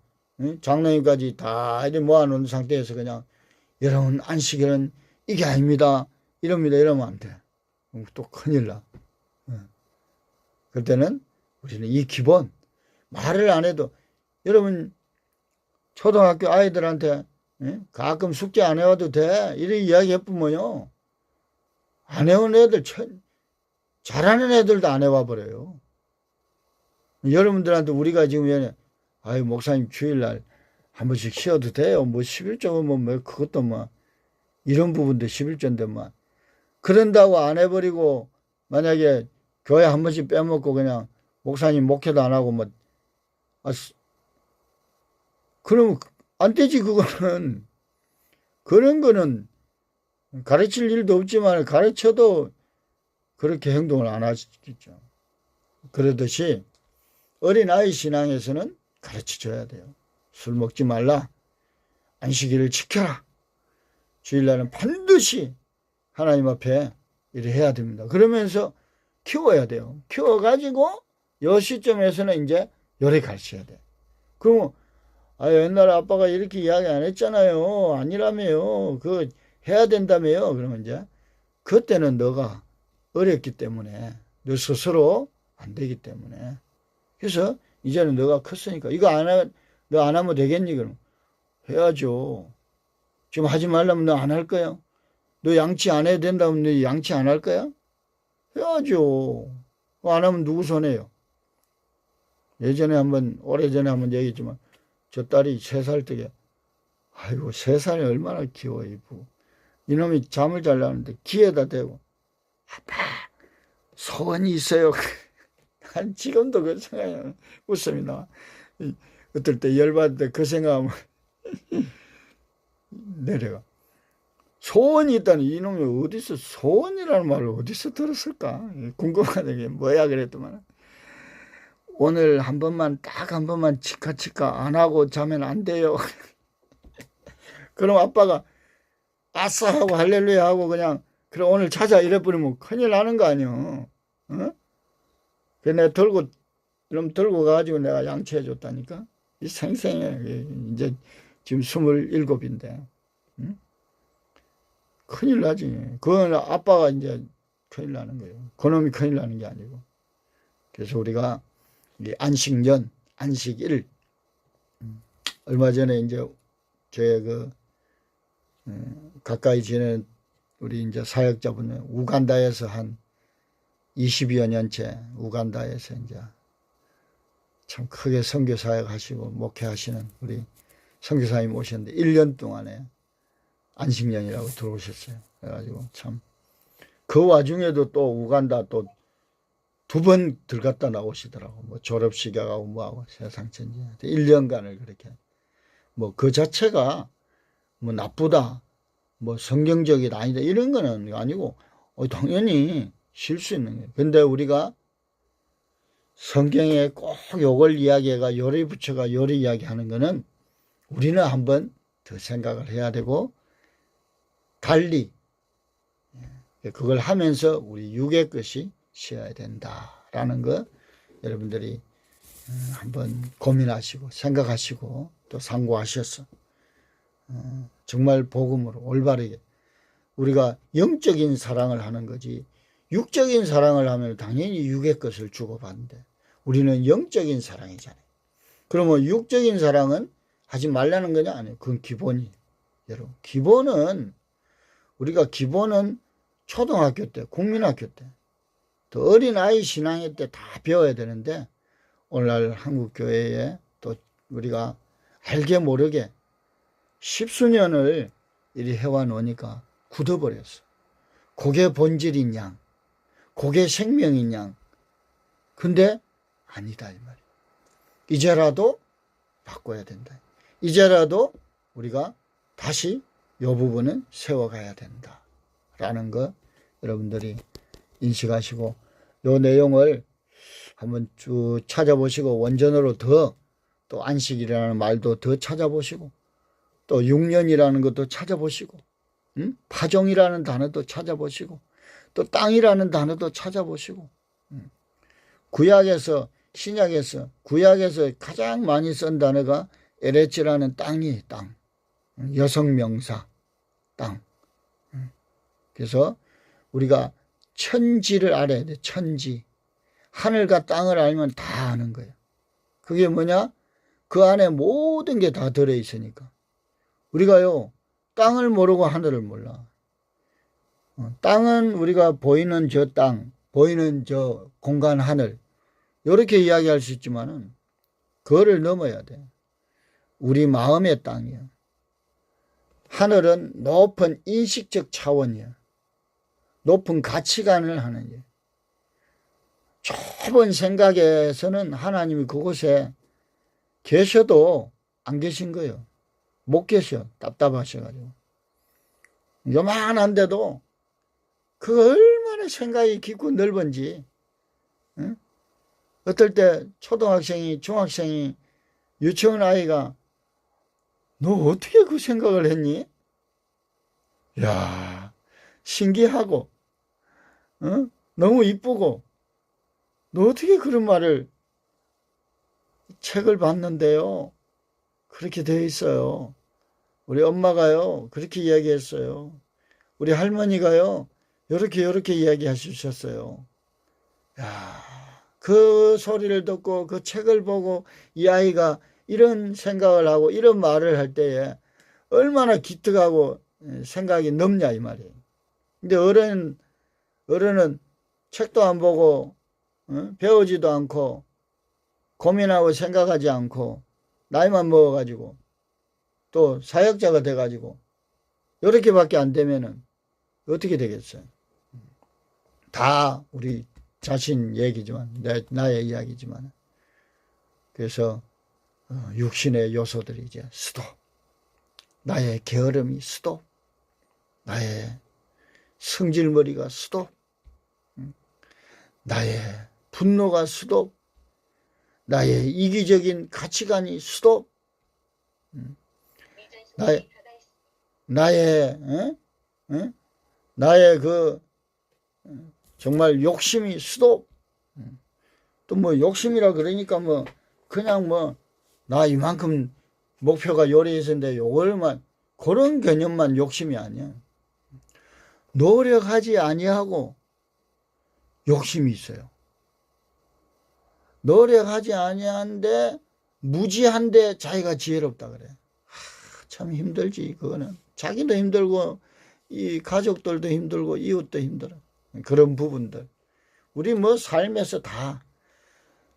장로님까지 다 이렇게 모아놓은 상태에서 그냥 여러분 안식일은 이게 아닙니다. 이러면 안 돼. 또 큰일 나. 그때는 우리는 이 기본 말을 안 해도, 여러분 초등학교 아이들한테 가끔 숙제 안 해와도 돼 이렇게 이야기해보면요, 안 해온 애들, 잘하는 애들도 안 해와 버려요. 여러분들한테 우리가 지금 아유 목사님 주일날 한 번씩 쉬어도 돼요, 뭐 11조면 뭐 그것도 뭐 이런 부분도 11조인데 뭐 그런다고 안 해버리고 만약에 교회 한 번씩 빼먹고 그냥 목사님 목회도 안 하고 뭐 그러면 안 되지. 그거는 그런 거는 가르칠 일도 없지만 가르쳐도 그렇게 행동을 안 하시겠죠. 그러듯이 어린아이 신앙에서는 가르쳐줘야 돼요. 술 먹지 말라, 안식일을 지켜라, 주일날은 반드시 하나님 앞에 일을 해야 됩니다. 그러면서 키워야 돼요. 키워가지고 이 시점에서는 이제 요래 가르쳐야 돼. 그러면 옛날에 아빠가 이렇게 이야기 안 했잖아요, 아니라며요, 그거 해야 된다며요. 그러면 이제 그때는 너가 어렸기 때문에, 너 스스로 안 되기 때문에, 그래서 이제는 너가 컸으니까 이거 너 안 하면 되겠니? 그럼 해야죠. 지금 하지 말라면 너 안 할 거야? 너 양치 안 해야 된다면 너 양치 안 할 거야? 해야죠. 안 하면 누구 손해요? 오래전에 한번 얘기했지만, 저 딸이 3살 때게, 아이고, 3살이 얼마나 귀여워, 이쁘고. 이놈이 잠을 자려는데 귀에다 대고, 아빠, 소원이 있어요. 난 지금도 그 생각이 웃음이 나와. 어떨 때 열받을 때 그 생각하면 내려가. 소원이 있다니, 이놈이 어디서 소원이라는 말을 어디서 들었을까? 궁금하다. 게 뭐야 그랬더만, 오늘 딱 한 번만 치카 안 하고 자면 안 돼요. 그럼 아빠가 아싸 하고 할렐루야 하고 그냥 그래 오늘 자자 이래버리면 큰일 나는 거 아니요. 그래서 내가 들고 가가지고 내가 양치해 줬다니까. 이 생생해. 이제 지금 27인데. 큰일 나지. 그건 아빠가 이제 큰일 나는 거예요. 그놈이 큰일 나는 게 아니고. 그래서 우리가 이 안식년, 안식일, 얼마 전에 이제 저의 가까이 지내는 우리 이제 사역자분은 우간다에서 한 20여 년째 우간다에서 이제 참 크게 선교 사역 하시고 목회하시는 우리 선교사님 오셨는데 1년 동안에 안식년이라고 들어오셨어요. 그래가지고 참 그 와중에도 또 우간다 또 2번 들어갔다 나오시더라고. 뭐 졸업식 하고 뭐하고 세상 천지 1년간을 그렇게. 뭐 그 자체가 뭐 나쁘다, 뭐 성경적이다 아니다 이런 거는 아니고 당연히 쉴 수 있는 거예요. 근데 우리가 성경에 꼭 요걸 이야기해가 요리 붙여가 요리 이야기하는 거는 우리는 한번 더 생각을 해야 되고 달리 그걸 하면서 우리 육의 것이 쉬어야 된다라는 거 여러분들이 한번 고민하시고 생각하시고 또 상고하셔서 정말 복음으로 올바르게 우리가 영적인 사랑을 하는 거지 육적인 사랑을 하면 당연히 육의 것을 주고받는데 우리는 영적인 사랑이잖아요. 그러면 육적인 사랑은 하지 말라는 거냐? 아니요. 그건 기본이에요. 여러분 기본은 우리가 기본은 초등학교 때 국민학교 때 또 어린아이 신앙회 때 다 배워야 되는데 오늘날 한국교회에 또 우리가 알게 모르게 십수년을 이리 해와 놓으니까 굳어버렸어. 그게 본질인 양, 그게 생명인 양. 근데 아니다 이 말이야. 이제라도 바꿔야 된다. 이제라도 우리가 다시 이 부분은 세워가야 된다라는 거 여러분들이 인식하시고 이 내용을 한번 쭉 찾아보시고 원전으로 더 또 안식이라는 말도 더 찾아보시고 또 6년이라는 것도 찾아보시고 파종이라는 단어도 찾아보시고 또 땅이라는 단어도 찾아보시고 구약에서 신약에서 구약에서 가장 많이 쓴 단어가 에레츠라는 땅이 땅 여성 명사 땅. 그래서 우리가 천지를 알아야 돼. 천지. 하늘과 땅을 알면 다 아는 거예요. 그게 뭐냐? 그 안에 모든 게 다 들어있으니까. 우리가요 땅을 모르고 하늘을 몰라. 땅은 우리가 보이는 저 땅, 보이는 저 공간 하늘 이렇게 이야기할 수 있지만은 그거를 넘어야 돼. 우리 마음의 땅이야. 하늘은 높은 인식적 차원이야. 높은 가치관을 하는 게. 좁은 생각에서는 하나님이 그곳에 계셔도 안 계신 거예요. 못 계셔. 답답하셔가지고. 요만한데도 그 얼마나 생각이 깊고 넓은지. 응? 어떨 때 초등학생이 중학생이 유치원 아이가 너 어떻게 그 생각을 했니? 야 신기하고 너무 이쁘고 너 어떻게 그런 말을 책을 봤는데요. 그렇게 되어 있어요. 우리 엄마가요. 그렇게 이야기했어요. 우리 할머니가요. 이렇게 이야기하셨어요. 야, 그 소리를 듣고 그 책을 보고 이 아이가 이런 생각을 하고 이런 말을 할 때에 얼마나 기특하고 생각이 넘냐 이 말이에요. 근데 어른은 책도 안 보고 배우지도 않고 고민하고 생각하지 않고 나이만 먹어가지고 또 사역자가 돼가지고 이렇게밖에 안 되면은 어떻게 되겠어요? 다 우리 자신 얘기지만 나의 이야기지만 그래서 육신의 요소들이 이제 수도 나의 게으름이 수도 나의 성질머리가 수도 나의 분노가 수도 나의 이기적인 가치관이 수도 나의 그 정말 욕심이 수도 또 뭐 욕심이라 그러니까 뭐 그냥 뭐 나 이만큼 목표가 요래 있었는데 요걸만 그런 개념만 욕심이 아니야. 노력하지 아니하고 욕심이 있어요. 노력하지 아니한데 무지한데 자기가 지혜롭다 그래. 참 힘들지 그거는. 자기도 힘들고 이 가족들도 힘들고 이웃도 힘들어. 그런 부분들. 우리 뭐 삶에서 다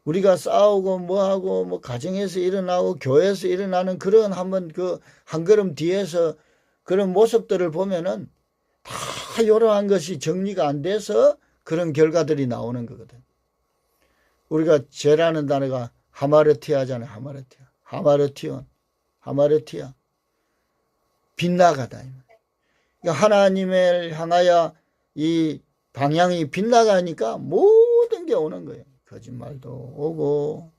우리가 싸우고 뭐하고 뭐 가정에서 일어나고 교회에서 일어나는 그런 한번 그 한 걸음 뒤에서 그런 모습들을 보면은 다 이러한 것이 정리가 안 돼서 그런 결과들이 나오는 거거든. 우리가 죄라는 단어가 하마르티아잖아요. 하마르티아. 빗나가다. 그러니까 하나님을 향하여 이 방향이 빗나가니까 모든 게 오는 거예요. 거짓말도 오고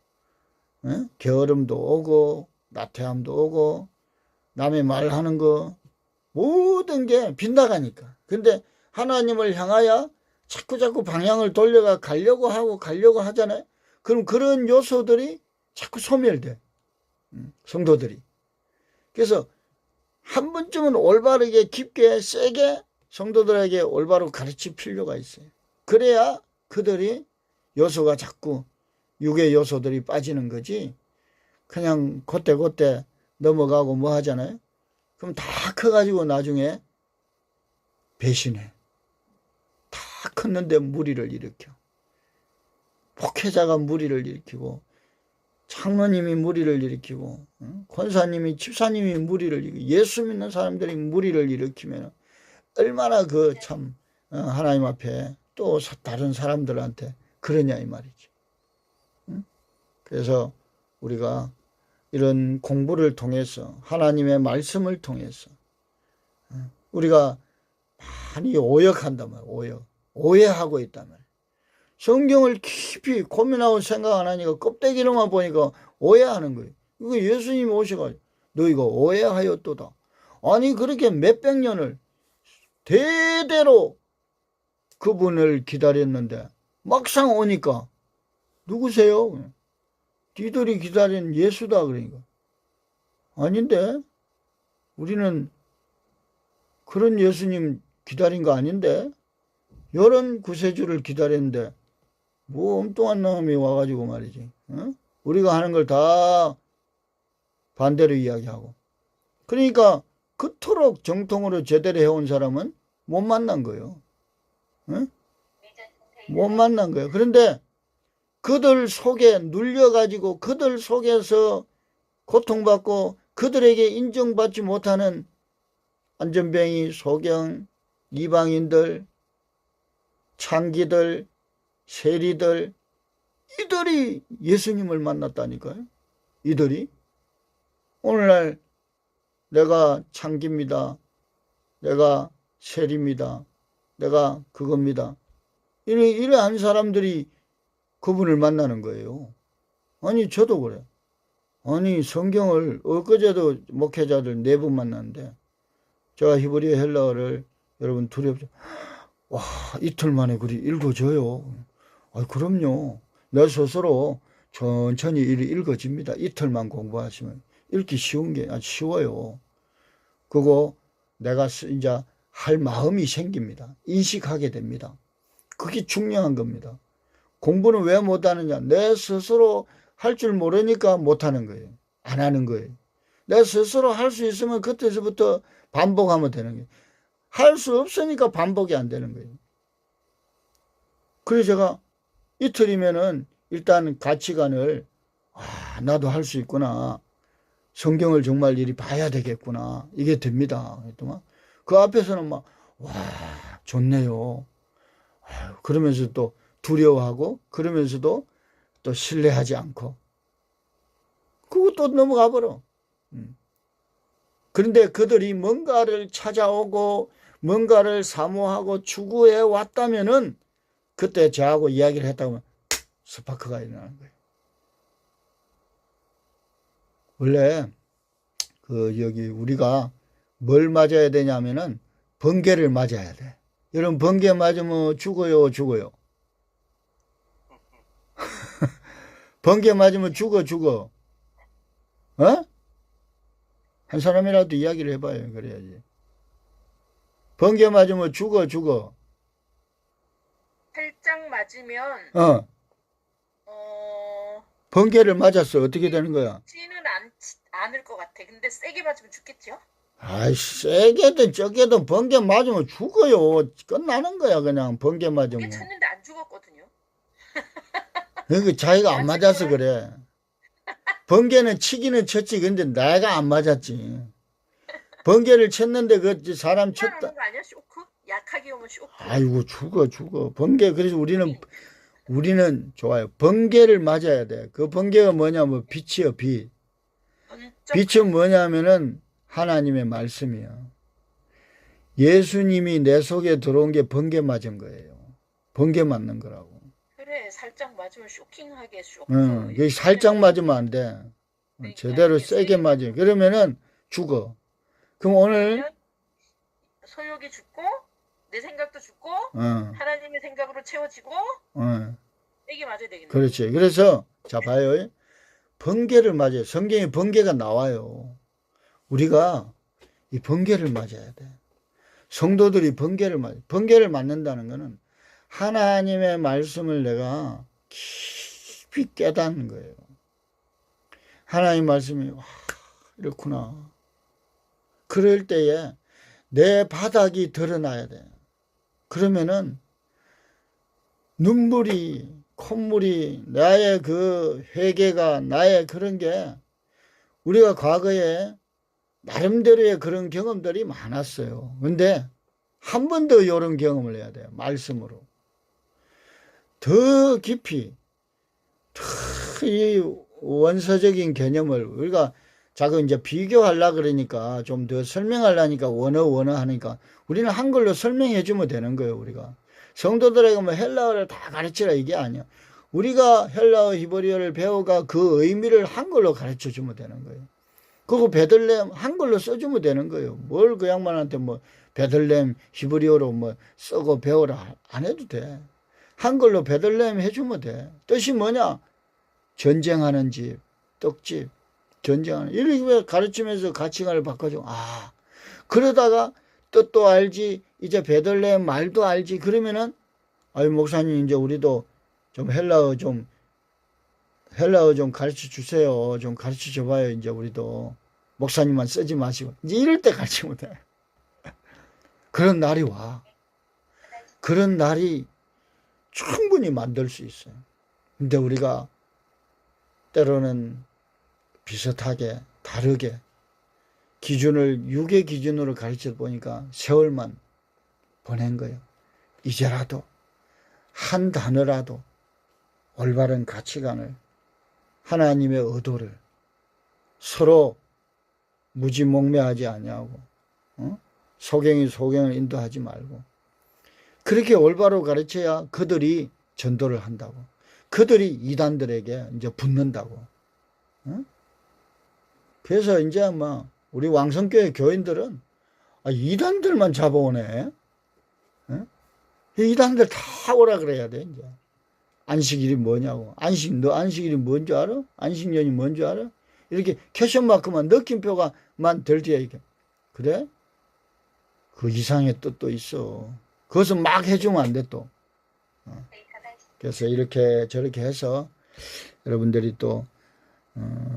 게으름도 오고 나태함도 오고 남의 말하는 거 모든 게 빗나가니까. 근데 하나님을 향하여 자꾸 방향을 돌려가 가려고 하잖아요. 그럼 그런 요소들이 자꾸 소멸돼. 성도들이. 그래서 한 번쯤은 올바르게 깊게 세게 성도들에게 올바로 가르칠 필요가 있어요. 그래야 그들이 요소가 자꾸 육의 요소들이 빠지는 거지. 그냥 그때 넘어가고 뭐 하잖아요. 그럼 다 커가지고 나중에 배신해. 다 컸는데 무리를 일으켜. 목회자가 무리를 일으키고 장로님이 무리를 일으키고 권사님이 집사님이 무리를 일으키고 예수 믿는 사람들이 무리를 일으키면 얼마나 그 참 하나님 앞에 또 다른 사람들한테 그러냐 이 말이지. 그래서 우리가 이런 공부를 통해서 하나님의 말씀을 통해서 우리가 많이 오역한단 말이야. 오해하고 있단 말이야. 성경을 깊이 고민하고 생각 안 하니까 껍데기로만 보니까 오해하는 거예요. 이거 예수님이 오셔가지고 너 이거 오해하였도다. 아니 그렇게 몇백 년을 대대로 그분을 기다렸는데 막상 오니까 누구세요? 니들이 기다린 예수다 그러니까. 아닌데 우리는 그런 예수님 기다린 거 아닌데 이런 구세주를 기다렸는데 뭐 엉뚱한 놈이 와가지고 말이지. 우리가 하는 걸 다 반대로 이야기하고. 그러니까 그토록 정통으로 제대로 해온 사람은 못 만난 거예요. 못 만난 거예요. 그런데 그들 속에 눌려가지고 그들 속에서 고통받고 그들에게 인정받지 못하는 안전뱅이, 소경, 이방인들, 창기들, 세리들, 이들이 예수님을 만났다니까요. 이들이 오늘날 내가 창기입니다. 내가 세리입니다. 내가 그겁니다. 이러한 사람들이 그분을 만나는 거예요. 아니 저도 그래. 아니 성경을 엊그제도 목회자들 4분 만났는데 제가 히브리어 헬라어를 여러분 두렵죠. 와 이틀 만에 그리 읽어져요. 아 그럼요. 내 스스로 천천히 읽어집니다. 이틀만 공부하시면 읽기 쉬운 게 아주 쉬워요. 그거 내가 이제 할 마음이 생깁니다. 인식하게 됩니다. 그게 중요한 겁니다. 공부는 왜 못하느냐? 내 스스로 할 줄 모르니까 못하는 거예요. 안 하는 거예요. 내 스스로 할 수 있으면 그때서부터 반복하면 되는 거예요. 할 수 없으니까 반복이 안 되는 거예요. 그래서 제가 이틀이면은 일단 가치관을 나도 할 수 있구나. 성경을 정말 이리 봐야 되겠구나. 이게 됩니다. 그 앞에서는 막 와 좋네요. 그러면서 또 두려워하고 그러면서도 또 신뢰하지 않고 그거 또 넘어가 버려. 그런데 그들이 뭔가를 찾아오고 뭔가를 사모하고 추구해 왔다면은 그때 저하고 이야기를 했다고 하면 스파크가 일어나는 거예요. 원래 여기 우리가 뭘 맞아야 되냐면은 번개를 맞아야 돼. 여러분 번개 맞으면 죽어요. 번개 맞으면 죽어. 한 사람이라도 이야기를 해봐요. 그래야지. 번개 맞으면 죽어. 살짝 맞으면 번개를 맞았어. 어떻게 되는 거야? 죽지는 않을 것 같아. 근데 세게 맞으면 죽겠죠? 아이 세게든 적게든 번개 맞으면 죽어요. 끝나는 거야 그냥 번개 맞으면. 번개 쳤는데 안 죽었거든요. 그러니까 자기가 안 맞아서 그래. 번개는 치기는 쳤지. 근데 내가 안 맞았지. 번개를 쳤는데 그 사람 쳤다. 거 아니야? 쇼크? 약하게 오면 쇼크. 아이고 죽어. 번개. 그래서 우리는 좋아요. 번개를 맞아야 돼. 그 번개가 뭐냐면 빛이요 빛. 빛은 뭐냐면은 하나님의 말씀이야. 예수님이 내 속에 들어온 게 번개 맞은 거예요. 번개 맞는 거라고. 그래 살짝 맞으면 쇼킹하게 쇼크. 여기 살짝 맞으면 안 돼. 제대로 세게 맞으면 그러면은 죽어. 그럼 오늘 그러면 소욕이 죽고 내 생각도 죽고 어, 하나님의 생각으로 채워지고 어, 세게 맞아야 되겠네. 그렇지. 그래서 자 봐요. 번개를 맞아요. 성경에 번개가 나와요. 우리가 이 번개를 맞아야 돼. 성도들이 번개를 맞는다는 것은 하나님의 말씀을 내가 깊이 깨닫는 거예요. 하나님 말씀이 와, 이렇구나. 그럴 때에 내 바닥이 드러나야 돼. 그러면은 눈물이, 콧물이, 나의 그 회개가, 나의 그런 게 우리가 과거에 나름대로의 그런 경험들이 많았어요. 근데 한 번 더 이런 경험을 해야 돼요. 말씀으로. 더 깊이, 더 이 원서적인 개념을 우리가 자꾸 이제 비교하려고 그러니까 좀 더 설명하려니까 원어 하니까 우리는 한글로 설명해 주면 되는 거예요. 우리가. 성도들에게 뭐 헬라어를 다 가르치라 이게 아니야. 우리가 헬라어 히브리어를 배워가 그 의미를 한글로 가르쳐 주면 되는 거예요. 그리고 베들레헴 한글로 써주면 되는 거예요. 뭘 그 양반한테 뭐 베들레헴 히브리어로 뭐 쓰고 배워라 안 해도 돼. 한글로 베들레헴 해주면 돼. 뜻이 뭐냐? 전쟁하는 집, 떡집, 전쟁하는 이렇게 가르치면서 가치관을 바꿔줘. 아 그러다가 뜻도 알지 이제 베들레헴 말도 알지 그러면은 아유 목사님 이제 우리도 좀 헬라어 좀 가르쳐 주세요. 좀 가르쳐 줘봐요. 이제 우리도 목사님만 쓰지 마시고 이제 이럴 때 가르치면 돼. 그런 날이 와. 그런 날이 충분히 만들 수 있어요. 근데 우리가 때로는 비슷하게 다르게 기준을 육의 기준으로 가르쳐 보니까 세월만 보낸 거예요. 이제라도 한 단어라도 올바른 가치관을 하나님의 의도를 서로 무지몽매하지 아니하고 소경이 소경을 인도하지 말고 그렇게 올바로 가르쳐야 그들이 전도를 한다고. 그들이 이단들에게 이제 붙는다고. 그래서 이제 뭐 우리 왕성교회 교인들은 이단들만 잡아오네. 이단들 다 오라 그래야 돼 이제. 안식일이 뭐냐고. 너 안식일이 뭔 줄 알아? 안식년이 뭔 줄 알아? 이렇게 캐션마크만 느낌표가만 될 뒤에 이렇게. 그래? 그 이상의 뜻도 있어. 그것은 막 해주면 안 돼 또. 그래서 이렇게 저렇게 해서 여러분들이 또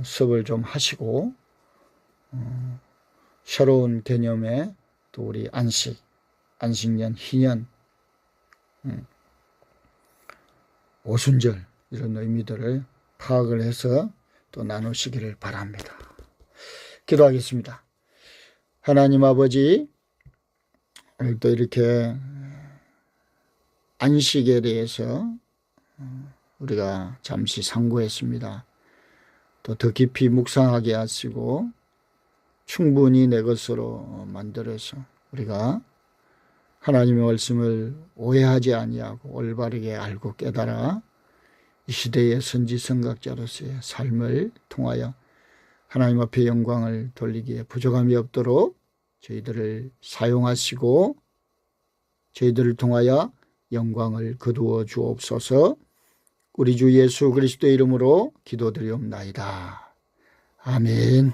수업을 좀 하시고 새로운 개념의 또 우리 안식년, 희년, 오순절 이런 의미들을 파악을 해서 또 나누시기를 바랍니다. 기도하겠습니다. 하나님 아버지 오늘 또 이렇게 안식에 대해서 우리가 잠시 상고했습니다. 또 더 깊이 묵상하게 하시고 충분히 내 것으로 만들어서 우리가 하나님의 말씀을 오해하지 아니하고 올바르게 알고 깨달아 이 시대의 선지성각자로서의 삶을 통하여 하나님 앞에 영광을 돌리기에 부족함이 없도록 저희들을 사용하시고 저희들을 통하여 영광을 거두어 주옵소서. 우리 주 예수 그리스도의 이름으로 기도드리옵나이다. 아멘.